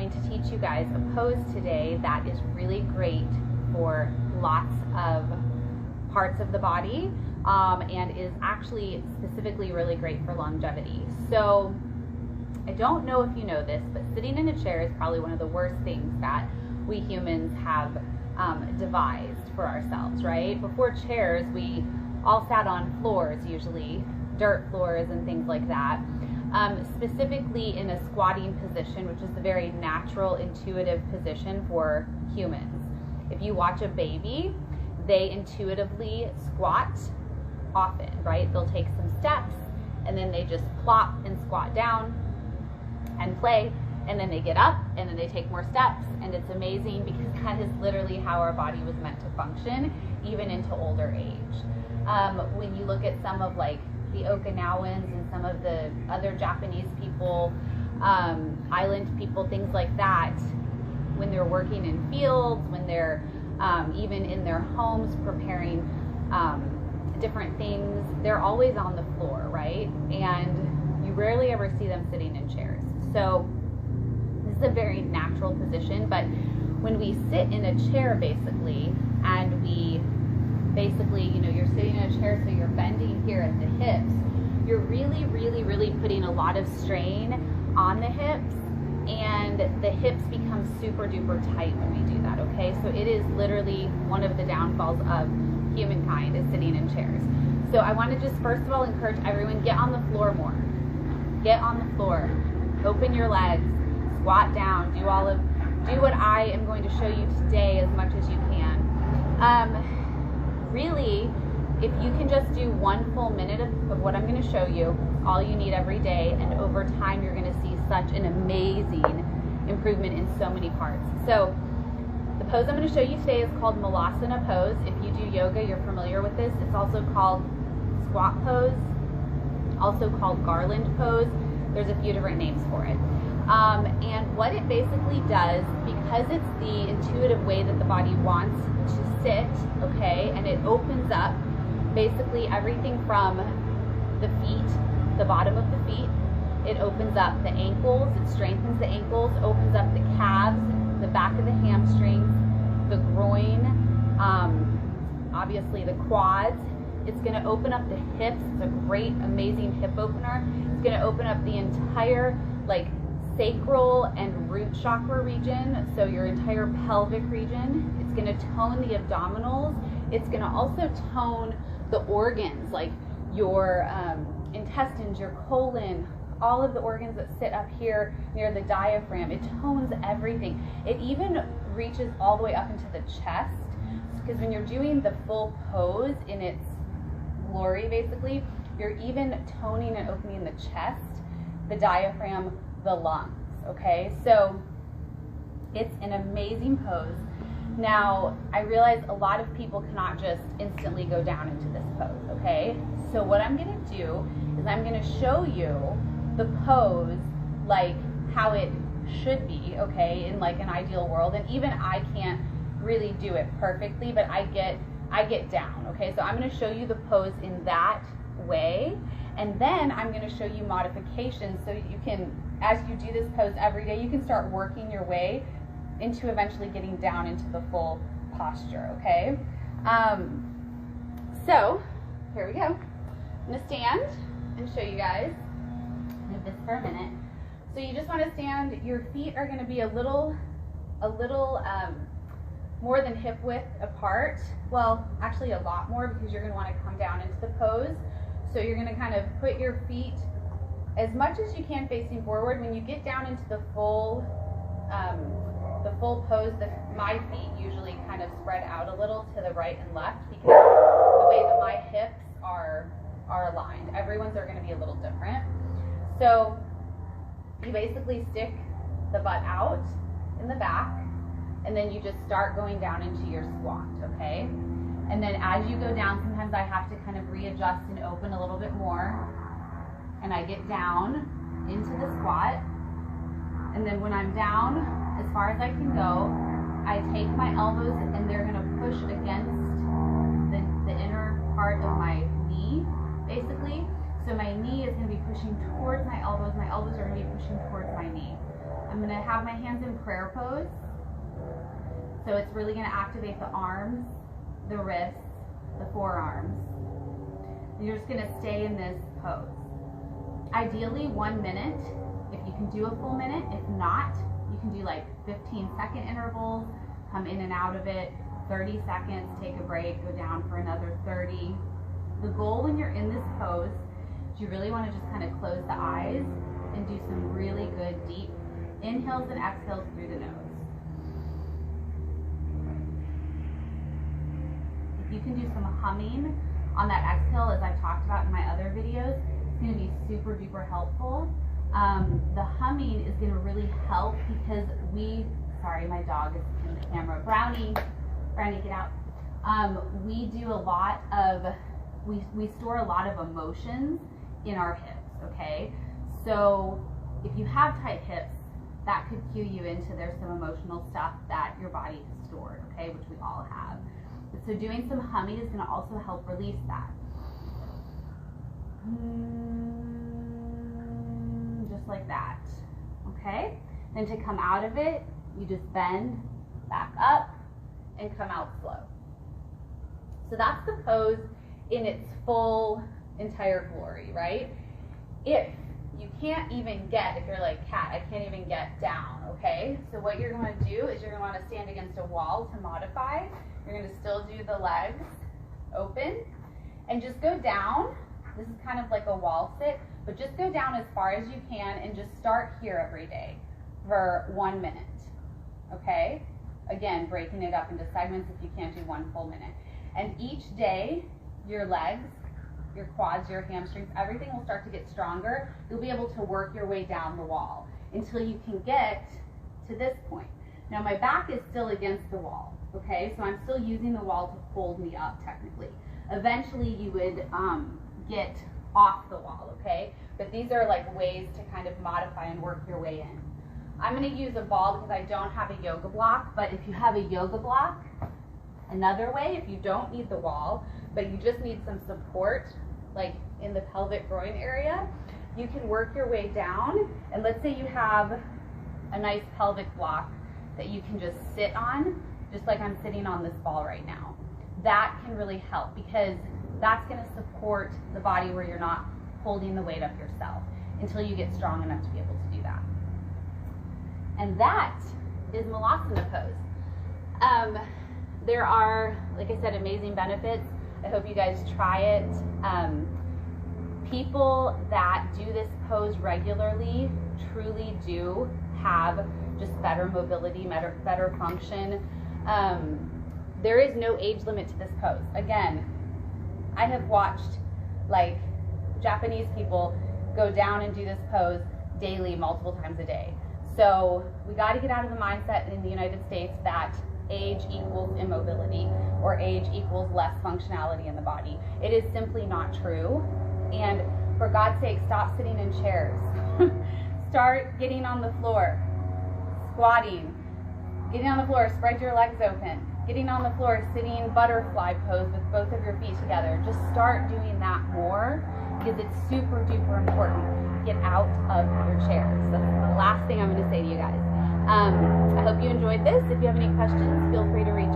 going to teach you guys a pose today that is really great for lots of parts of the body, and is actually specifically really great for longevity. So I don't know if you know this, but sitting in a chair is probably one of the worst things that we humans have devised for ourselves, right? Before chairs, we all sat on floors, usually dirt floors and things like that, specifically in a squatting position, which is a very natural, intuitive position for humans. If you watch a baby, they intuitively squat often, right? They'll take some steps and then they just plop and squat down and play, and then they get up and then they take more steps, and it's amazing because that is literally how our body was meant to function, even into older age. When you look at some of like the Okinawans and some of the other Japanese people, island people, things like that, when they're working in fields, when they're even in their homes preparing different things, they're always on the floor, right? And you rarely ever see them sitting in chairs. So this is a very natural position, but when we sit in a chair basically, and we basically, you know, you're sitting in a chair, so you're bending here at the hips, you're really putting a lot of strain on the hips, and the hips become super duper tight when we do that, okay? So it is literally one of the downfalls of humankind, is sitting in chairs. So I want to just first of all encourage everyone, get on the floor more. Get on the floor, open your legs, squat down, do what I am going to show you today as much as you can. Really, if you can just do 1 full minute of what I'm going to show you, all you need every day, and over time you're going to see such an amazing improvement in so many parts. So the pose I'm going to show you today is called Malasana pose. If you do yoga, you're familiar with this. It's also called squat pose, also called garland pose. There's a few different names for it. And what it basically does, because it's the intuitive way that the body wants to sit, okay, and it opens up basically everything from the feet, the bottom of the feet, it opens up the ankles, it strengthens the ankles, opens up the calves, the back of the hamstrings, the groin, obviously the quads. It's going to open up the hips. It's a great, amazing hip opener. It's going to open up the entire like sacral and root chakra region, so your entire pelvic region. It's going to tone the abdominals. It's going to also tone the organs, like your intestines, your colon, all of the organs that sit up here near the diaphragm. It tones everything. It even reaches all the way up into the chest, because when you're doing the full pose in its glory, basically, you're even toning and opening the chest, the diaphragm, the lungs, okay? So it's an amazing pose. Now, I realize a lot of people cannot just instantly go down into this pose, okay? So what I'm going to do is I'm going to show you the pose like how it should be, okay, in like an ideal world. And even I can't really do it perfectly, but I get down, okay? So I'm going to show you the pose in that way, and then I'm going to show you modifications so you can, as you do this pose every day, you can start working your way into eventually getting down into the full posture, okay? So here we go. I'm going to stand and show you guys. Move this for a minute. So you just want to stand, your feet are going to be a little more than hip width apart. Well, actually a lot more, because you're going to want to come down into the pose. So you're going to kind of put your feet as much as you can facing forward. When you get down into the full pose, my feet usually kind of spread out a little to the right and left, because the way that my hips are aligned. Everyone's are going to be a little different. So you basically stick the butt out in the back, and then you just start going down into your squat, okay? And then as you go down, sometimes I have to kind of readjust and open a little bit more, and I get down into the squat. And then when I'm down as far as I can go, I take my elbows and they're going to push against the inner part of my knee, basically. So my knee is going to be pushing towards my elbows are going to be pushing towards my knee. I'm going to have my hands in prayer pose. So it's really going to activate the arms, the wrists, the forearms. And you're just going to stay in this pose. Ideally 1 minute, if you can do a full minute. If not, you can do like 15-second intervals, come in and out of it, 30 seconds, take a break, go down for another 30. The goal when you're in this pose is you really want to just kind of close the eyes and do some really good deep inhales and exhales through the nose. If you can do some humming on that exhale, as I've talked about in my other videos, it's going to be super duper helpful. The humming is going to really help because sorry, my dog is in the camera. Brownie, get out. We do a lot of, we store a lot of emotions in our hips, okay? So if you have tight hips, that could cue you into there's some emotional stuff that your body has stored, okay, which we all have. So doing some humming is going to also help release that. Just like that, okay? Then to come out of it, you just bend back up and come out slow. So that's the pose in its full entire glory, right? If you can't even get, if you're like Kat, I can't even get down, okay? So what you're going to do is you're going to want to stand against a wall to modify. You're going to still do the legs open and just go down. This is kind of like a wall sit, but just go down as far as you can and just start here every day for 1 minute, okay? Again, breaking it up into segments if you can't do one full minute. And each day, your legs, your quads, your hamstrings, everything will start to get stronger. You'll be able to work your way down the wall until you can get to this point. Now my back is still against the wall, okay? So I'm still using the wall to hold me up technically. Eventually you would get off the wall, okay? But these are like ways to kind of modify and work your way in. I'm gonna use a ball because I don't have a yoga block, but if you have a yoga block, another way, if you don't need the wall, but you just need some support, like in the pelvic groin area, you can work your way down. And let's say you have a nice pelvic block that you can just sit on, just like I'm sitting on this ball right now. That can really help because that's going to support the body where you're not holding the weight up yourself until you get strong enough to be able to do that. And that is Malasana pose. There are, like I said, amazing benefits. I hope you guys try it. People that do this pose regularly truly do have just better mobility, better function. There is no age limit to this pose. Again, I have watched like Japanese people go down and do this pose daily, multiple times a day. So we got to get out of the mindset in the United States that age equals immobility or age equals less functionality in the body. It is simply not true. And for God's sake, stop sitting in chairs. Start getting on the floor, squatting, getting on the floor, spread your legs open, getting on the floor, sitting butterfly pose with both of your feet together. Just start doing that more because it's super duper important. Get out of your chairs. That's the last thing I'm going to say to you guys. I hope you enjoyed this. If you have any questions, feel free to reach out.